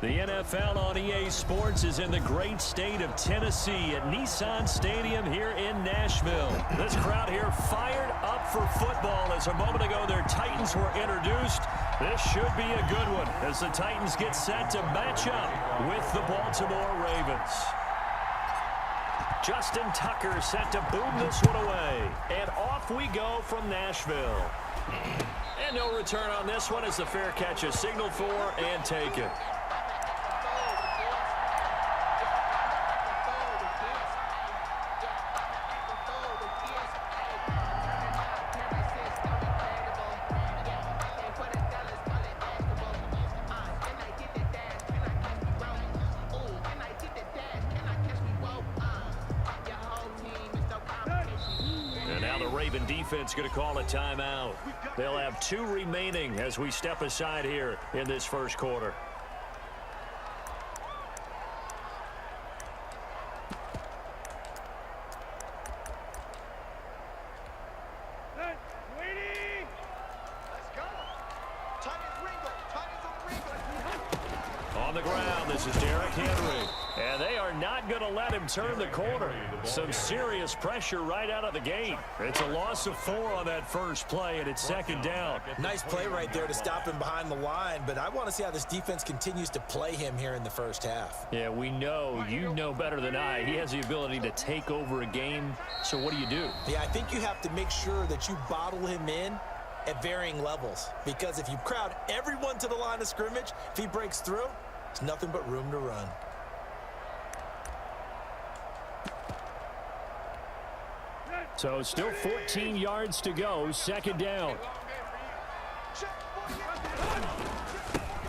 The NFL on EA Sports is in the great state of Tennessee at Nissan Stadium here in Nashville. This crowd here fired up for football as a moment ago their Titans were introduced. This should be a good one as the Titans get set to match up with the Baltimore Ravens. Justin Tucker set to boom this one away. And off we go from Nashville. And no return on this one as the fair catch is signaled for and taken. Defense going to call a timeout. They'll have 2 remaining as we step aside here in this first quarter. On the ground, this is Derrick Henry. And they are not going to let him turn the corner. Some serious pressure right out of the gate. It's a loss of 4 on that first play, and it's second down. Nice play right there to stop him behind the line, but I want to see how this defense continues to play him here in the first half. Yeah, we know, you know better than I, he has the ability to take over a game. So what do you do? Yeah, I think you have to make sure that you bottle him in at varying levels, because if you crowd everyone to the line of scrimmage, if he breaks through, there's nothing but room to run. So still 14 yards to go, second down.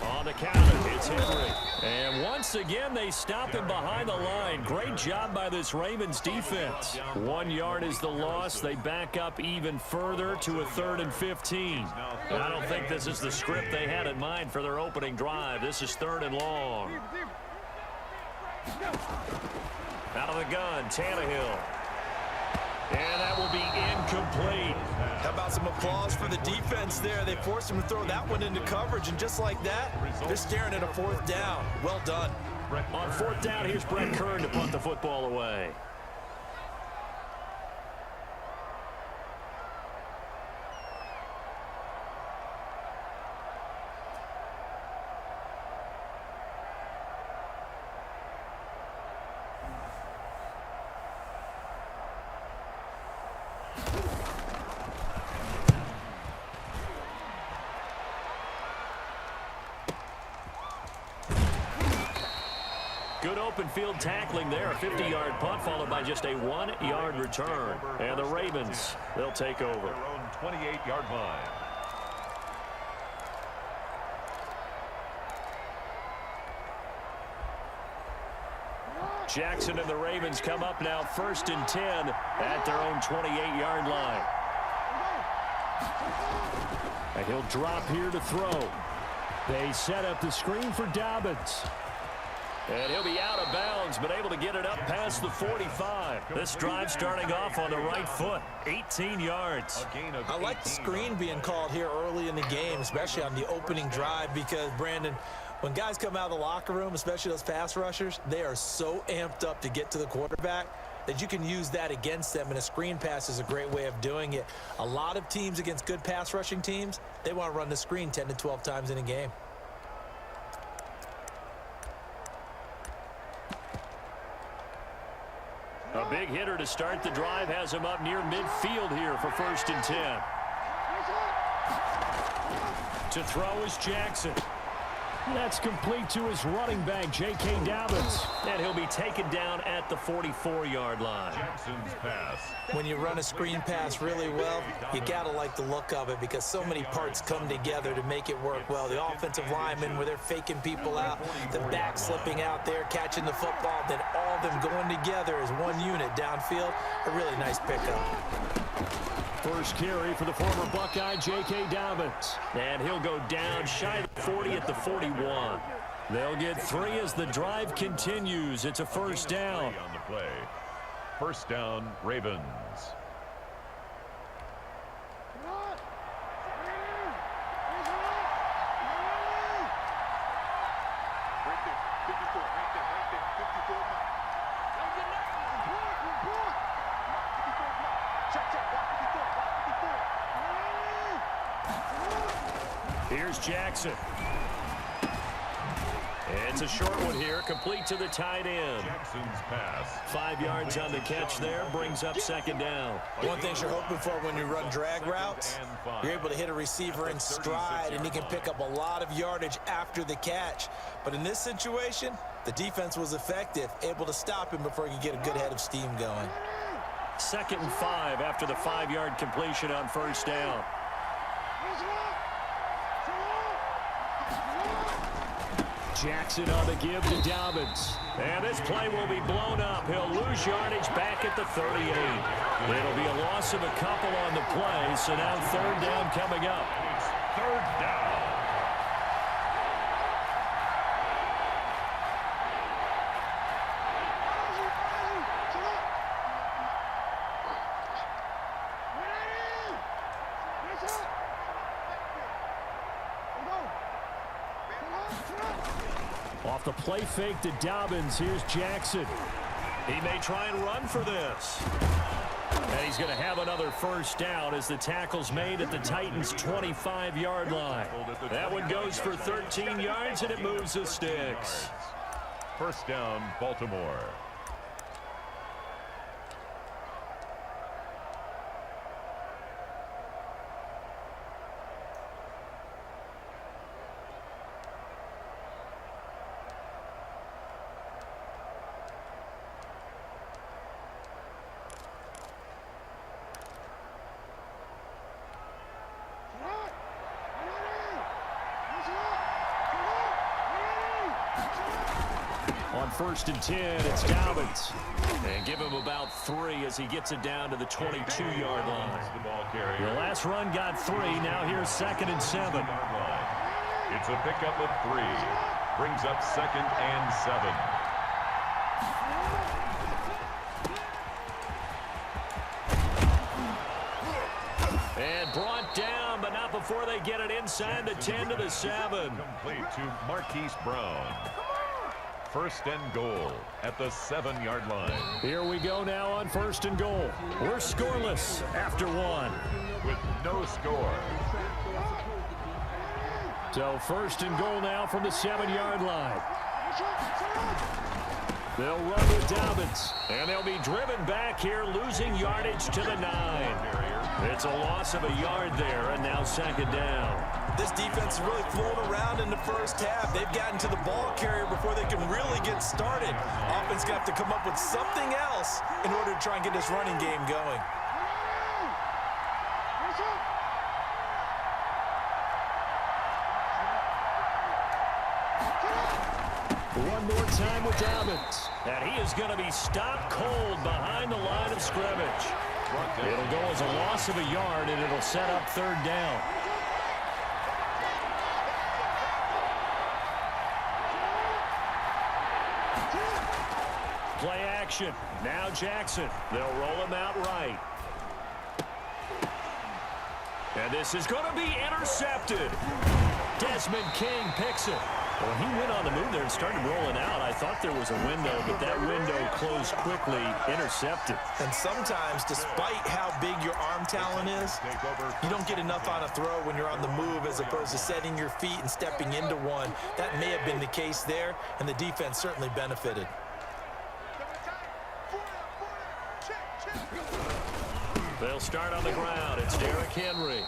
On the counter, it's Henry. And once again, they stop him behind the line. Great job by this Ravens defense. 1 yard is the loss. They back up even further to a 3rd and 15. I don't think this is the script they had in mind for their opening drive. This is 3rd and long. Out of the gun, Tannehill. And that will be incomplete. How about some applause for the defense there? They forced him to throw that one into coverage, and just like that, they're staring at a 4th down. Well done. On 4th down, here's Brett Kern to punt the football away. Good open field tackling there. A 50-yard punt followed by just a 1-yard return. And the Ravens, they'll take over. Their own 28-yard line. Jackson and the Ravens come up now 1st and 10 at their own 28-yard line. And he'll drop here to throw. They set up the screen for Dobbins. And he'll be out of bounds, but able to get it up past the 45. This drive starting off on the right foot, 18 yards. I like the screen being called here early in the game, especially on the opening drive, because, Brandon, when guys come out of the locker room, especially those pass rushers, they are so amped up to get to the quarterback that you can use that against them, and a screen pass is a great way of doing it. A lot of teams against good pass rushing teams, they want to run the screen 10 to 12 times in a game. A big hitter to start the drive has him up near midfield here for 1st and 10. To throw is Jackson. That's complete to his running back, J.K. Dobbins. And he'll be taken down at the 44-yard line. Jackson's pass. When you run a screen pass really well, you got to like the look of it because so many parts come together to make it work well. The offensive linemen, where they're faking people out, the back slipping out there, catching the football, then all of them going together as one unit downfield. A really nice pickup. First carry for the former Buckeye, J.K. Dobbins. And he'll go down shy of 40 at the 41. They'll get 3 as the drive continues. It's a 1st down. On the play. 1st down, Ravens. Here's Jackson. It's a short one here, complete to the tight end. Jackson's pass. 5 yards on the catch there, brings up second down. One thing you're hoping for when you run drag routes, you're able to hit a receiver in stride, and he can pick up a lot of yardage after the catch. But in this situation, the defense was effective, able to stop him before he could get a good head of steam going. 2nd and 5 after the 5-yard completion on first down. Jackson on the give to Dobbins. And this play will be blown up. He'll lose yardage back at the 38. It'll be a loss of a couple on the play, so now 3rd down coming up. It's 3rd down. Off the play fake to Dobbins, here's Jackson. He may try and run for this. And he's going to have another first down as the tackle's made at the Titans' 25-yard line. That one goes for 13 yards, and it moves the sticks. 1st down, Baltimore. On 1st and 10, it's Dobbins. And give him about 3 as he gets it down to the 22-yard line. The last run got 3. Now here's 2nd and 7. It's a pickup of 3. Brings up 2nd and 7. And brought down, but not before they get it inside the 10 to the 7. Complete to Marquise Brown. 1st and goal at the 7-yard line. Here we go now on 1st and goal. We're scoreless after 1. With no score. So 1st and goal now from the 7-yard line. They'll run with Dobbins, and they'll be driven back here, losing yardage to the 9. It's a loss of a yard there, and now 2nd down. This defense is really flown around in the first half. They've gotten to the ball carrier before they can really get started. Offense got to come up with something else in order to try and get this running game going. One more time with Dobbins. And he is going to be stopped cold behind the line of scrimmage. It'll go as a loss of a yard, and it'll set up 3rd down. Play action. Now Jackson. They'll roll him out right. And this is going to be intercepted. Desmond King picks it. Well, he went on the move there and started rolling out. I thought there was a window, but that window closed quickly, intercepted. And sometimes, despite how big your arm talent is, you don't get enough on a throw when you're on the move as opposed to setting your feet and stepping into one. That may have been the case there, and the defense certainly benefited. They'll start on the ground. It's Derrick Henry.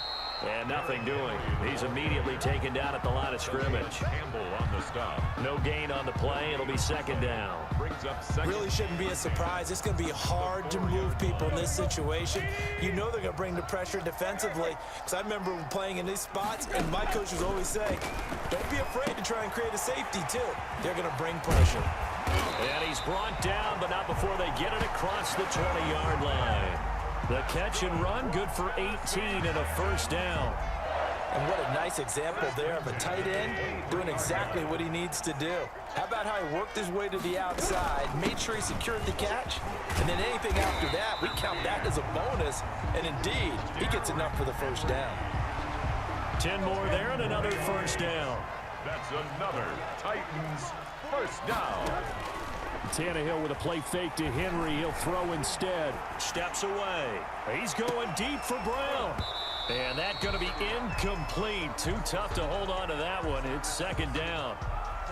And nothing doing. He's immediately taken down at the line of scrimmage. Campbell on the stop. No gain on the play. It'll be 2nd down. Brings up 2nd. Really shouldn't be a surprise. It's going to be hard to move people in this situation. You know they're going to bring the pressure defensively. Because I remember playing in these spots, and my coaches always say, don't be afraid to try and create a safety, too. They're going to bring pressure. And he's brought down, but not before they get it across the 20-yard line. The catch and run, good for 18 and a 1st down. And what a nice example there of a tight end doing exactly what he needs to do. How about how he worked his way to the outside, made sure he secured the catch, and then anything after that, we count that as a bonus. And indeed, he gets enough for the 1st down. 10 more there and another 1st down. That's another Titans 1st down. Tannehill with a play fake to Henry. He'll throw instead. Steps away. He's going deep for Brown. And that's going to be incomplete. Too tough to hold on to that one. It's second down.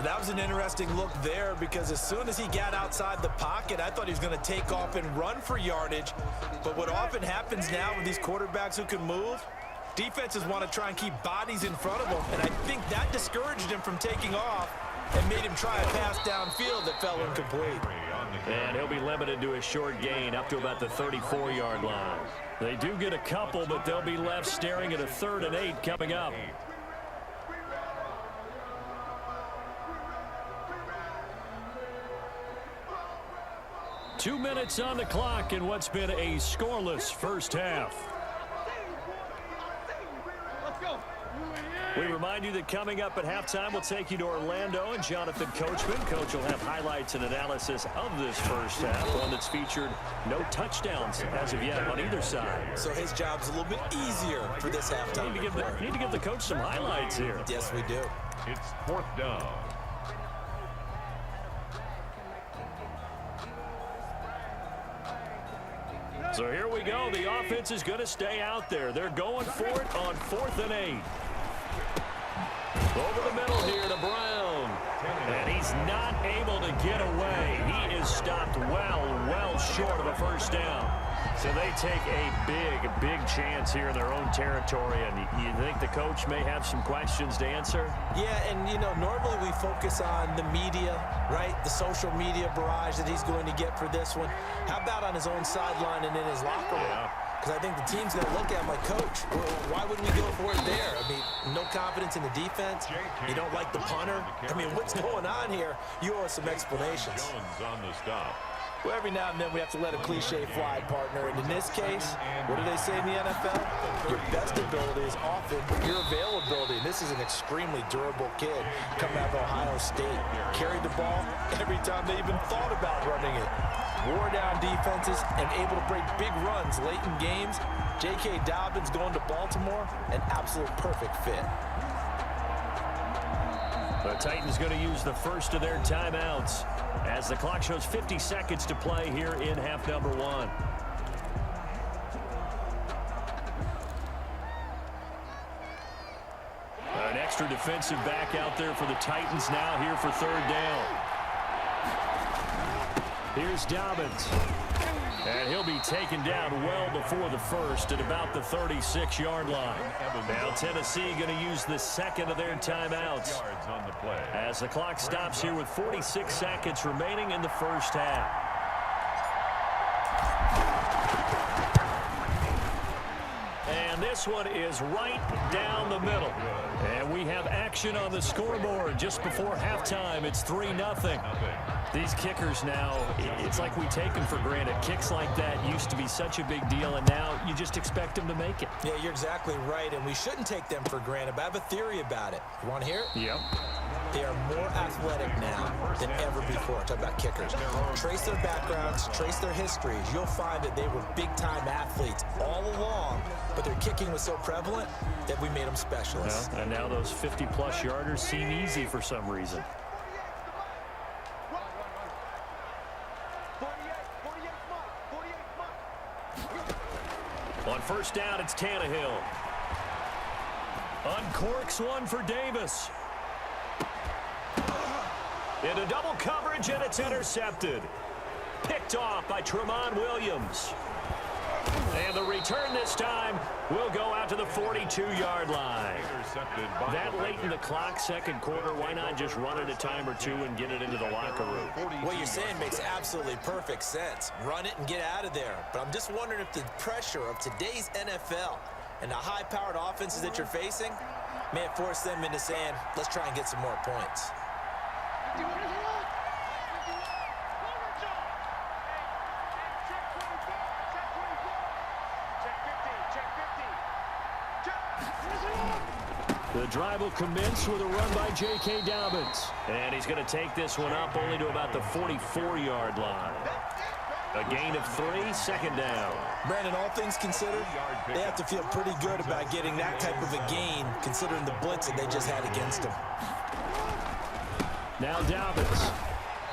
That was an interesting look there because as soon as he got outside the pocket, I thought he was going to take off and run for yardage. But what often happens now with these quarterbacks who can move, defenses want to try and keep bodies in front of them. And I think that discouraged him from taking off and made him try a pass downfield that fell incomplete. And he'll be limited to a short gain up to about the 34-yard line. They do get a couple, but they'll be left staring at a 3rd and 8 coming up. Two minutes on the clock in what's been a scoreless first half. We remind you that coming up at halftime, we'll take you to Orlando and Jonathan Coachman. Coach will have highlights and analysis of this first half, one that's featured no touchdowns as of yet on either side. So his job's a little bit easier for this halftime. Need to give the coach some highlights here. Yes, we do. It's 4th down. So here we go. The offense is going to stay out there. They're going for it on 4th and 8. Over the middle here to Brown. And he's not able to get away. He is stopped well short of a first down. So they take a big chance here in their own territory. And you think the coach may have some questions to answer? Yeah, and, you know, normally we focus on the media, right? The social media barrage that he's going to get for this one. How about on his own sideline and in his locker room? Because I think the team's going to look at him like, Coach, why wouldn't we go for it there? I mean, no confidence in the defense. You don't like the punter. I mean, what's going on here? You owe us some explanations. Jones on the stop. Well, every now and then we have to let a cliche fly, partner. And in this case, what do they say in the NFL? Your best ability is often your availability. And this is an extremely durable kid coming out of Ohio State. Carried the ball every time they even thought about running it. Wore down defenses and able to break big runs late in games. J.K. Dobbins going to Baltimore, an absolute perfect fit. The Titans going to use the first of their timeouts as the clock shows 50 seconds to play here in half number 1. An extra defensive back out there for the Titans now here for 3rd down. Here's Dobbins. And he'll be taken down well before the first at about the 36-yard line. Now Tennessee going to use the second of their timeouts as the clock stops here with 46 seconds remaining in the first half. And this one is right down the middle. And we have action on the scoreboard just before halftime. It's 3-0. These kickers now, it's like we take them for granted. Kicks like that used to be such a big deal, and now you just expect them to make it. Yeah, you're exactly right, and we shouldn't take them for granted, but I have a theory about it. You want to hear it? Yep. They are more athletic now than ever before. Talk about kickers. Trace their backgrounds, trace their histories. You'll find that they were big-time athletes all along, but their kicking was so prevalent that we made them specialists. Yeah, and now those 50-plus yarders seem easy for some reason. On first down, it's Tannehill. Uncorks one for Davis. Into double coverage, and it's intercepted. Picked off by Tramon Williams. And the return this time will go out to the 42-yard line. That late in the clock, second quarter, why not just run it a time or two and get it into the locker room? What you're saying makes absolutely perfect sense. Run it and get out of there. But I'm just wondering if the pressure of today's NFL and the high-powered offenses that you're facing may have forced them into saying, let's try and get some more points. The drive will commence with a run by J.K. Dobbins. And he's going to take this one up only to about the 44-yard line. A gain of 3, second down. Brandon, all things considered, they have to feel pretty good about getting that type of a gain, considering the blitz that they just had against them. Now Dobbins.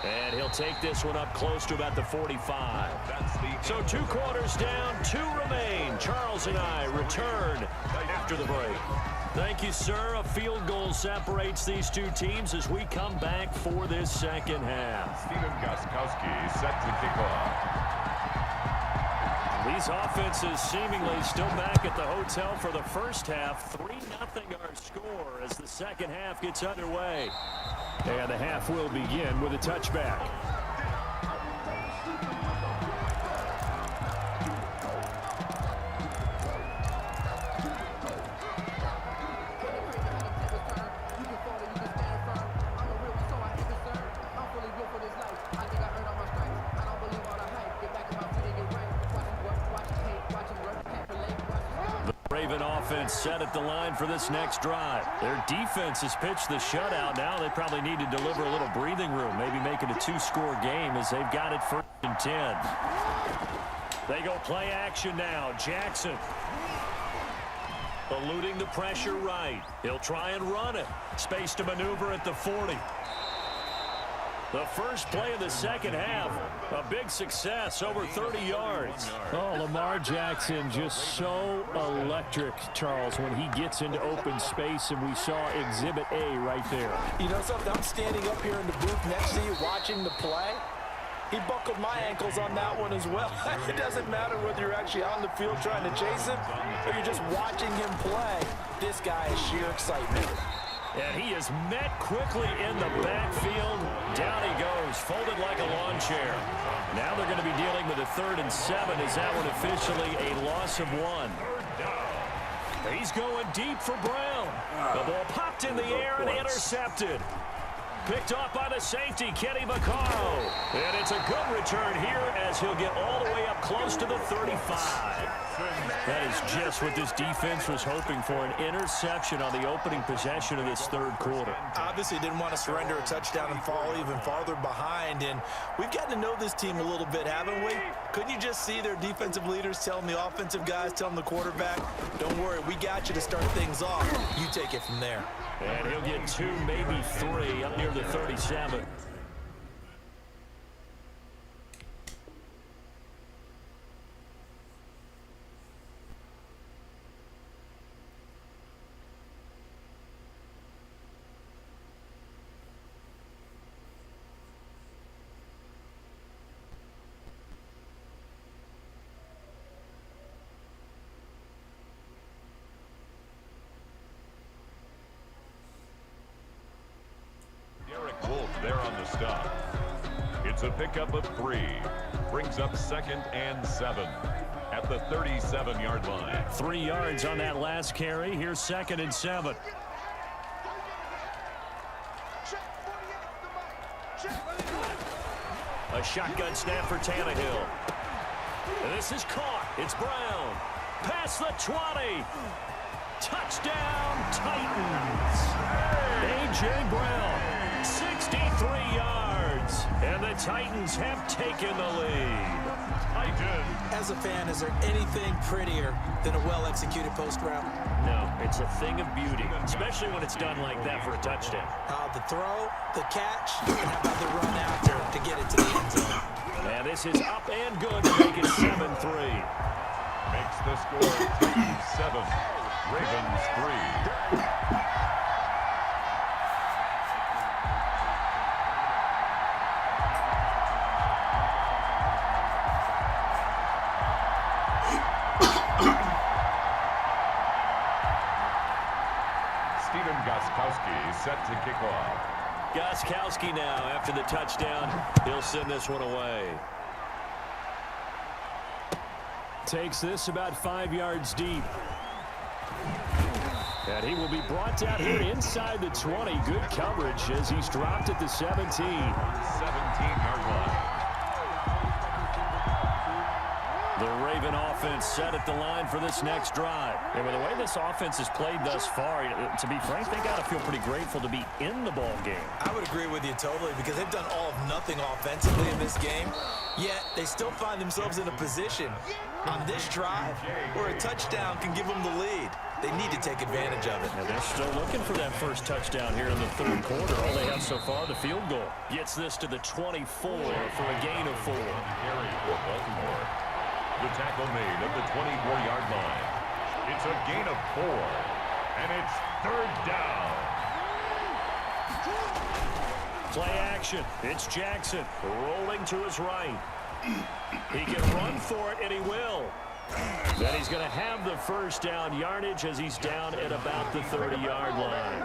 And he'll take this one up close to about the 45. So 2 quarters down, 2 remain. Charles and I return after the break. Thank you, sir. A field goal separates these two teams as we come back for this second half. Stephen Gostkowski set to kick off. These offenses seemingly still back at the hotel for the first half. 3-0 our score as the second half gets underway. And the half will begin with a touchback. Raven offense set at the line for this next drive. Their defense has pitched the shutout. Now they probably need to deliver a little breathing room, maybe make it a 2-score game as they've got it 1st and 10. They go play action now. Jackson eluding the pressure right. He'll try and run it. Space to maneuver at the 40. The first play of the second half, a big success, over 30 yards. Oh, Lamar Jackson just so electric, Charles, when he gets into open space, and we saw Exhibit A right there. You know something? I'm standing up here in the booth next to you watching the play. He buckled my ankles on that one as well. It doesn't matter whether you're actually on the field trying to chase him or you're just watching him play. This guy is sheer excitement. And he is met quickly in the backfield. Down he goes, folded like a lawn chair. Now they're going to be dealing with a 3rd and 7. Is that one officially a loss of 1? He's going deep for Brown. The ball popped in the air and intercepted. Picked off by the safety, Kenny Vaccaro. And it's a good return here as he'll get all the way up close to the 35. That is just what this defense was hoping for, an interception on the opening possession of this 3rd quarter. Obviously didn't want to surrender a touchdown and fall even farther behind, and we've gotten to know this team a little bit, haven't we? Couldn't you just see their defensive leaders telling the offensive guys, telling the quarterback, don't worry, we got you to start things off. You take it from there. And he'll get 2, maybe 3, up near the 37. There on the stop. It's a pickup of 3. Brings up 2nd and 7 at the 37-yard line. 3 yards on that last carry. Here's 2nd and 7. A shotgun snap for Tannehill. And this is caught. It's Brown. Past the 20. Touchdown, Titans. A.J. Brown. 63 yards, and the Titans have taken the lead. As a fan, is there anything prettier than a well-executed post route? No, it's a thing of beauty, especially when it's done like that for a touchdown. The throw, the catch, and how about the run after to get it to the end zone? And this is up and good to make it 7-3. Makes the score Titans 7, Ravens 3. Stephen Gostkowski set to kick off. Gostkowski now, after the touchdown, he'll send this one away. Takes this about 5 yards deep. And he will be brought down here inside the 20. Good coverage as he's dropped at the 17. 17-yard line. The Raven offense set at the line for this next drive. And with the way this offense has played thus far, to be frank, they got to feel pretty grateful to be in the ball game. I would agree with you totally because they've done all of nothing offensively in this game, yet they still find themselves in a position on this drive where a touchdown can give them the lead. They need to take advantage of it. And they're still looking for that first touchdown here in the third quarter. All they have so far, the field goal. Gets this to the 24 for a gain of 4. Carry for Baltimore. The tackle made at the 24-yard line. It's a gain of 4, and it's third down. Play action. It's Jackson rolling to his right. He can run for it, and he will. Then he's going to have the first down yardage as he's down at about the 30-yard line.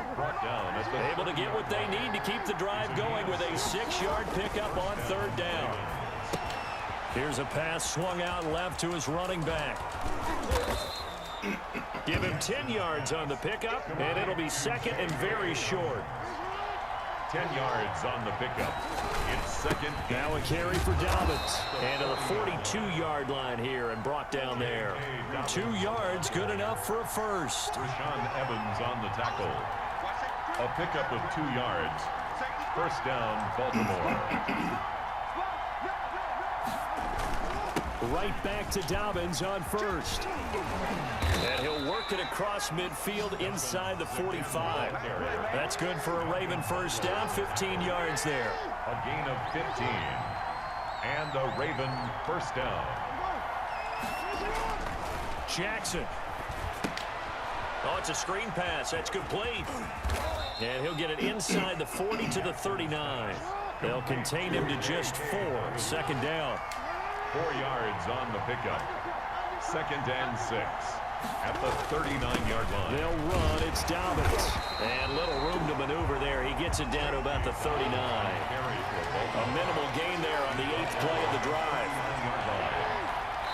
Able to get what they need to keep the drive going with a 6-yard pickup on third down. Here's a pass swung out left to his running back. Give him 10 yards on the pickup, and it'll be second and very short. 10 yards on the pickup. It's second. Now a carry for Dobbins. And to the 42-yard line here and brought down there. 2 yards, good enough for a first. Rashaan Evans on the tackle. A pickup of 2 yards. First down, Baltimore. Right back to Dobbins on first. And he'll work it across midfield inside the 45. That's good for a Raven first down, 15 yards there. A gain of 15. And a Raven first down. Jackson. Oh, it's a screen pass. That's complete. And he'll get it inside the 40 to the 39. They'll contain him to just 4. Second down. 4 yards on the pickup. Second and 6 at the 39-yard line. They'll run. It's Dobbins. And little room to maneuver there. He gets it down to about the 39. A minimal gain there on the 8th play of the drive.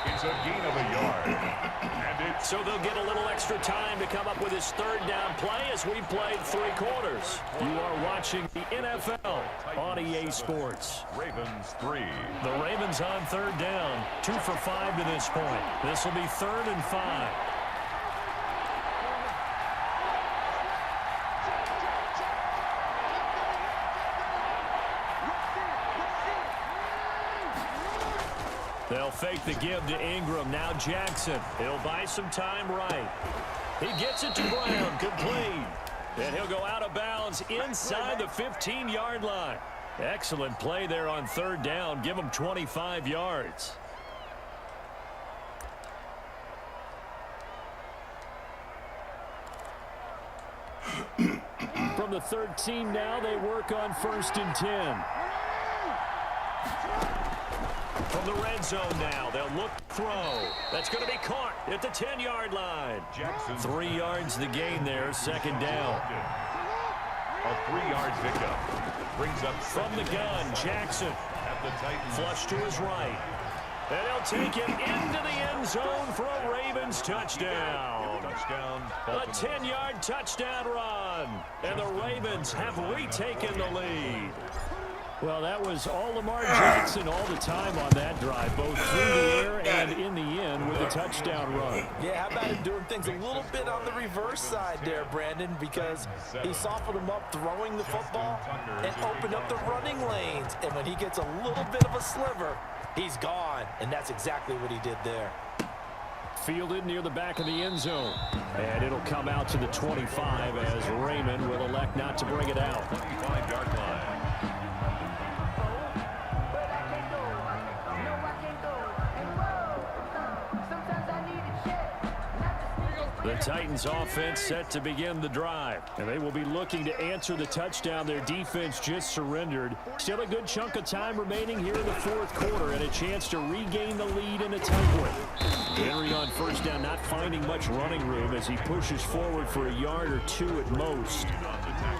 It's a gain of a yard. So they'll get a little extra time to come up with his third down play as we played 3 quarters. You are watching the NFL on EA Sports. Ravens 3. The Ravens on third down. 2 for 5 to this point. This will be 3rd and 5. They'll fake the give to Ingram. Now Jackson. He'll buy some time right. He gets it to Brown. Complete. And he'll go out of bounds inside the 15-yard line. Excellent play there on third down. Give him 25 yards. From the 13 now, they work on 1st and 10. From the red zone now, they'll look throw. That's going to be caught at the 10-yard line. Jackson. 3 yards the gain there, second down. A 3-yard pickup brings up from the gun. Jackson at the Titans. Flush to his right. And he'll take it into the end zone for a Ravens touchdown. Touchdown. A 10-yard touchdown run. And the Ravens have retaken the lead. Well, that was all Lamar Jackson all the time on that drive, both through the air and in the end with a touchdown run. Yeah, how about him doing things a little bit on the reverse side there, Brandon, because he softened him up throwing the football and opened up the running lanes. And when he gets a little bit of a sliver, he's gone. And that's exactly what he did there. Fielded near the back of the end zone. And it'll come out to the 25 as Raymond will elect not to bring it out. 25-yard line. The Titans offense set to begin the drive, and they will be looking to answer the touchdown their defense just surrendered. Still a good chunk of time remaining here in the fourth quarter and a chance to regain the lead in a tight one. Henry on first down, not finding much running room as he pushes forward for a yard or 2 at most.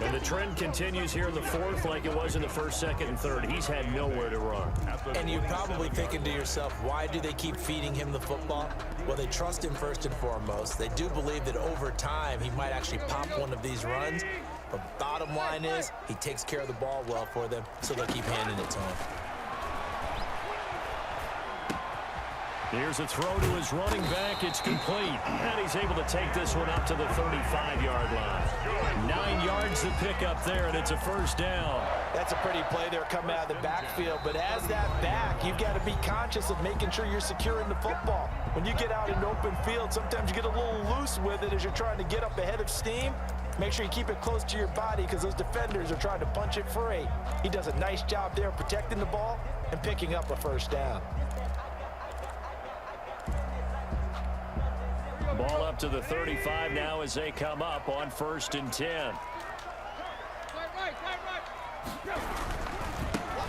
And the trend continues here in the fourth like it was in the first, second, and third. He's had nowhere to run. And you're probably thinking to yourself, why do they keep feeding him the football? Well, they trust him first and foremost. They do believe that over time he might actually pop one of these runs. But bottom line is he takes care of the ball well for them, so they'll keep handing it to him. Here's a throw to his running back. It's complete. And he's able to take this one up to the 35-yard line. 9 yards to pick up there, and it's a first down. That's a pretty play there coming out of the backfield. But as that back, you've got to be conscious of making sure you're securing the football. When you get out in open field, sometimes you get a little loose with it as you're trying to get up ahead of steam. Make sure you keep it close to your body because those defenders are trying to punch it free. He does a nice job there protecting the ball and picking up a first down. Ball up to the 35 now as they come up on 1st and 10.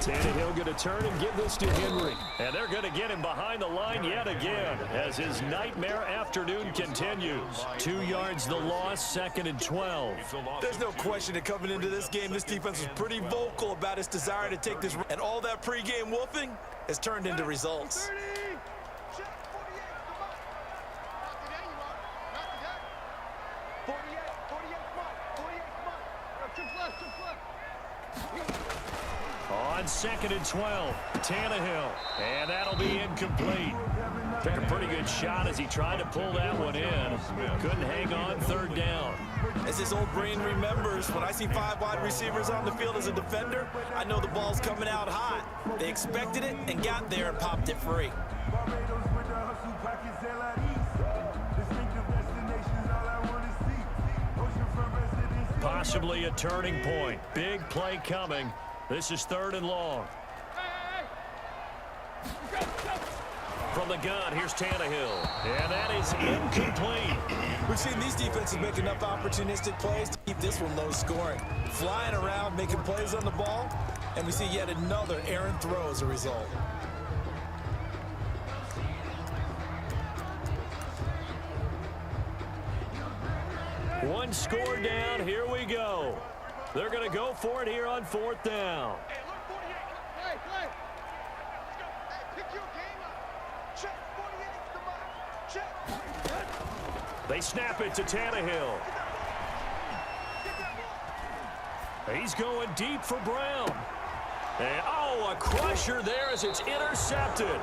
Tannehill going to turn and give this to Henry. And they're going to get him behind the line yet again as his nightmare afternoon continues. 2 yards the loss, 2nd and 12. There's no question that coming into this game, this defense was pretty vocal about its desire to take this. And all that pregame wolfing has turned into results. On 2nd and 12, Tannehill, and that'll be incomplete. Took a pretty good shot as he tried to pull that one in. Couldn't hang on 3rd down. As his old brain remembers, when I see 5 wide receivers on the field as a defender, I know the ball's coming out hot. They expected it and got there and popped it free. Possibly a turning point. Big play coming. This is 3rd and long. From the gun, here's Tannehill. And that is incomplete. We've seen these defenses make enough opportunistic plays to keep this one low scoring. Flying around, making plays on the ball, and we see yet another errant throw as a result. One score down. Here we go. They're going to go for it here on 4th down. They snap it to Tannehill. He's going deep for Brown. And, oh, a crusher there as it's intercepted.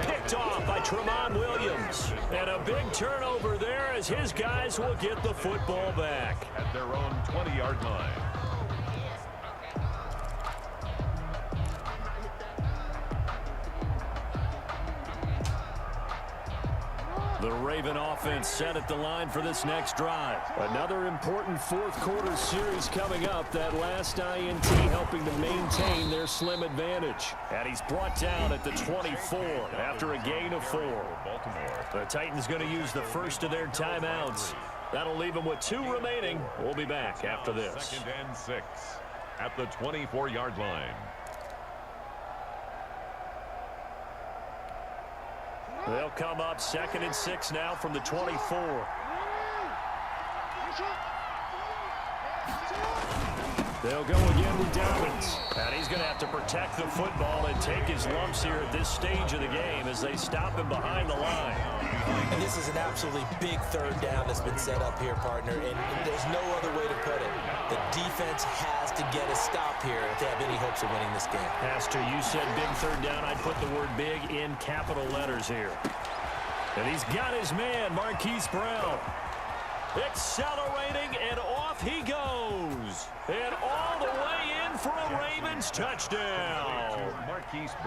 Picked off by Tramon Williams. And a big turnover there as his guys will get the football back. At their own 20-yard line. The Raven offense set at the line for this next drive. Another important 4th quarter series coming up. That last INT helping to maintain their slim advantage. And he's brought down at the 24 after a gain of 4. Baltimore. The Titans going to use the first of their timeouts. That'll leave them with 2 remaining. We'll be back after this. 2nd and 6 at the 24-yard line. They'll come up 2nd and 6 now from the 24. They'll go again with Dobbins. And he's going to have to protect the football and take his lumps here at this stage of the game as they stop him behind the line. And this is an absolutely big 3rd down that's been set up here, partner. And there's no other way to put it. The defense has to get a stop here if they have any hopes of winning this game. Pastor, you said big 3rd down. I'd put the word big in capital letters here. And he's got his man, Marquise Brown. Accelerating, and off he goes. And all the way in for a Ravens touchdown.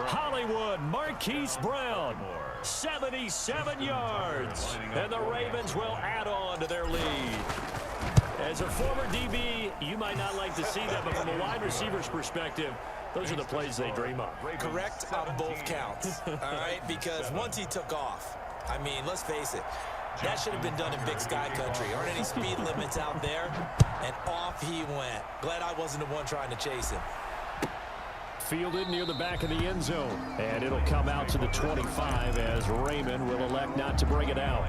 Hollywood Marquise Brown, 77 yards. And the Ravens will add on to their lead. As a former DB, you might not like to see that, but from a wide receiver's perspective, those are the plays they dream of. Correct on both counts, all right? Because once he took off, I mean, let's face it, that should have been done in Big Sky Country. Aren't any speed limits out there? And off he went. Glad I wasn't the one trying to chase him. Fielded near the back of the end zone. And it'll come out to the 25 as Raymond will elect not to bring it out.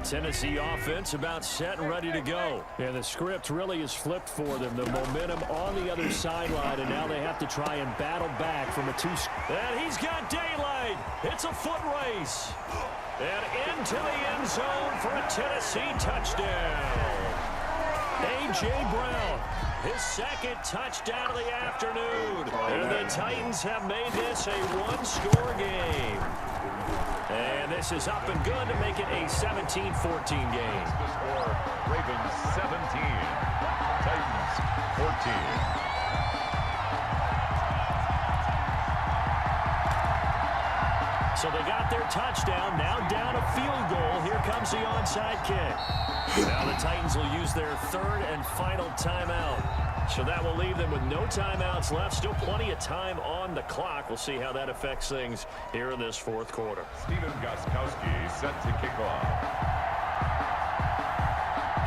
Tennessee offense about set and ready to go. And the script really is flipped for them. The momentum on the other sideline, and now they have to try and battle back from a 2. And he's got daylight. It's a foot race. And into the end zone for a Tennessee touchdown. A.J. Brown, his second touchdown of the afternoon. And the Titans have made this a one-score game. And this is up and good to make it a 17-14 game. The score, Ravens 17, Titans 14. So they got their touchdown, now down a field goal. Here comes the onside kick. Now the Titans will use their third and final timeout. So that will leave them with no timeouts left. Still plenty of time on the clock. We'll see how that affects things here in this fourth quarter. Steven Gostkowski set to kick off.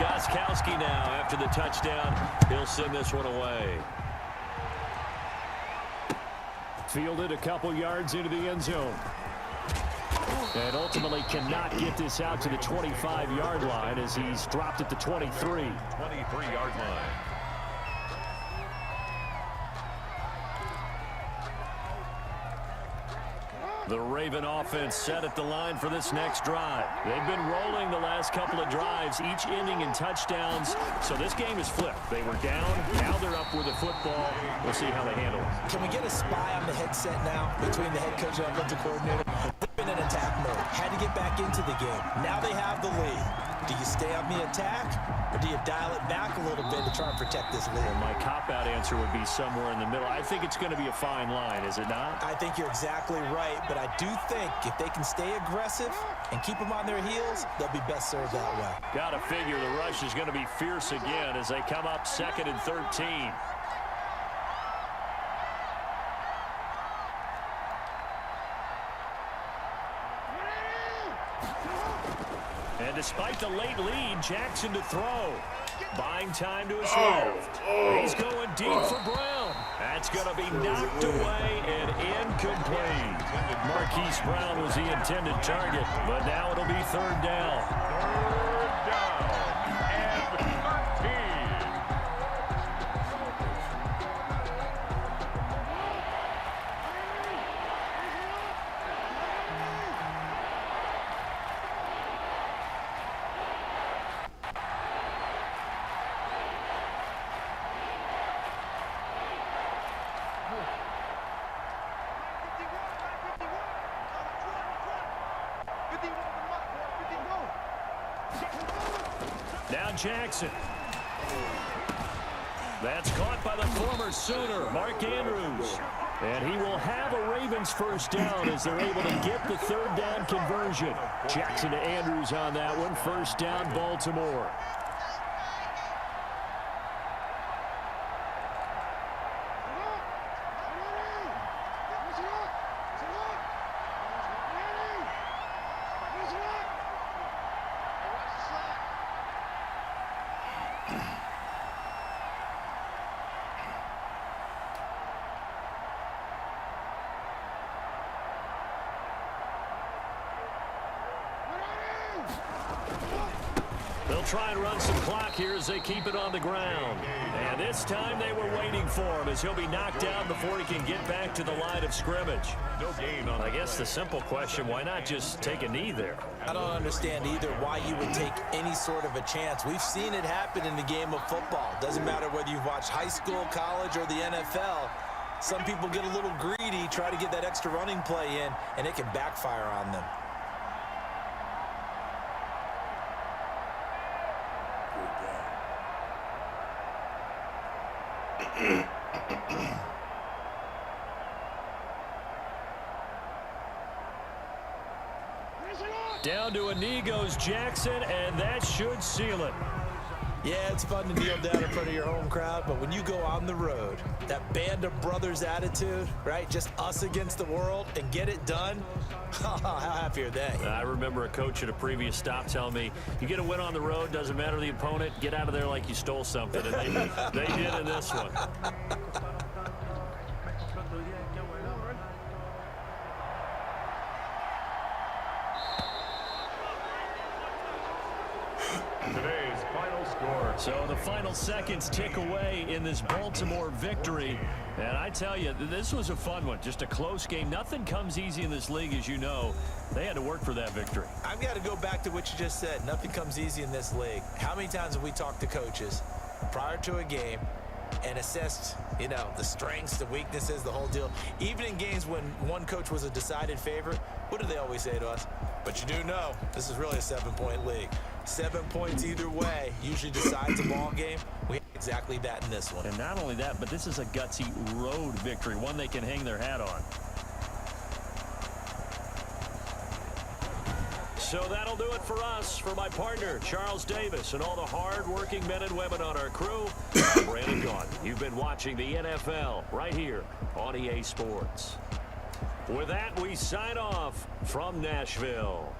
Gostkowski now after the touchdown. He'll send this one away. Fielded a couple yards into the end zone. And ultimately cannot get this out to the 25-yard line as he's dropped at the 23. 23-yard line. The Raven offense set at the line for this next drive. They've been rolling the last couple of drives, each ending in touchdowns. So this game is flipped. They were down. Now they're up with the football. We'll see how they handle it. Can we get a spy on the headset now between the head coach and offensive coordinator? They've been in attack mode. Had to get back into the game. Now they have the lead. Do you stay on the attack, or do you dial it back a little bit to try and protect this lead? Well, my cop-out answer would be somewhere in the middle. I think it's going to be a fine line, is it not? I think you're exactly right, but I do think if they can stay aggressive and keep them on their heels, they'll be best served that way. Got to figure the rush is going to be fierce again as they come up 2nd and 13. And despite the late lead, Jackson to throw. Buying time to his left. He's going deep for Brown. That's going to be knocked away and incomplete. Marquise Brown was the intended target, but now it'll be 3rd down. 3rd down and 13. Now Jackson. That's caught by the former Sooner, Mark Andrews. And he will have a Ravens first down as they're able to get the 3rd down conversion. Jackson to Andrews on that one. First down, Baltimore. They'll try and run some clock here as they keep it on the ground. And this time they were waiting for him as he'll be knocked down before he can get back to the line of scrimmage. No gain on. I guess the simple question, why not just take a knee there? I don't understand either why you would take any sort of a chance. We've seen it happen in the game of football. Doesn't matter whether you've watched high school, college, or the NFL. Some people get a little greedy, try to get that extra running play in, and it can backfire on them. Down to a knee goes Jackson, and that should seal it. Yeah, it's fun to kneel down in front of your home crowd, but when you go on the road, that band of brothers attitude, right? Just us against the world and get it done. How happy are they? I remember a coach at a previous stop telling me, you get a win on the road, doesn't matter the opponent, get out of there like you stole something. And they did in this one. Today's final score. So the final seconds tick away in this Baltimore victory. And I tell you, this was a fun one. Just a close game. Nothing comes easy in this league, as you know. They had to work for that victory. I've got to go back to what you just said. Nothing comes easy in this league. How many times have we talked to coaches? prior to a game and assessed, you know, the strengths, the weaknesses, the whole deal. Even in games when one coach was a decided favorite, what do they always say to us? But you do know this is really a 7-point league. 7 points either way usually decides a ball game. We have exactly that in this one. And not only that, but this is a gutsy road victory, one they can hang their hat on. So that'll do it for us. For my partner, Charles Davis, and all the hard-working men and women on our crew, I'm Brandon Gaudin. You've been watching the NFL right here on EA Sports. With that, we sign off from Nashville.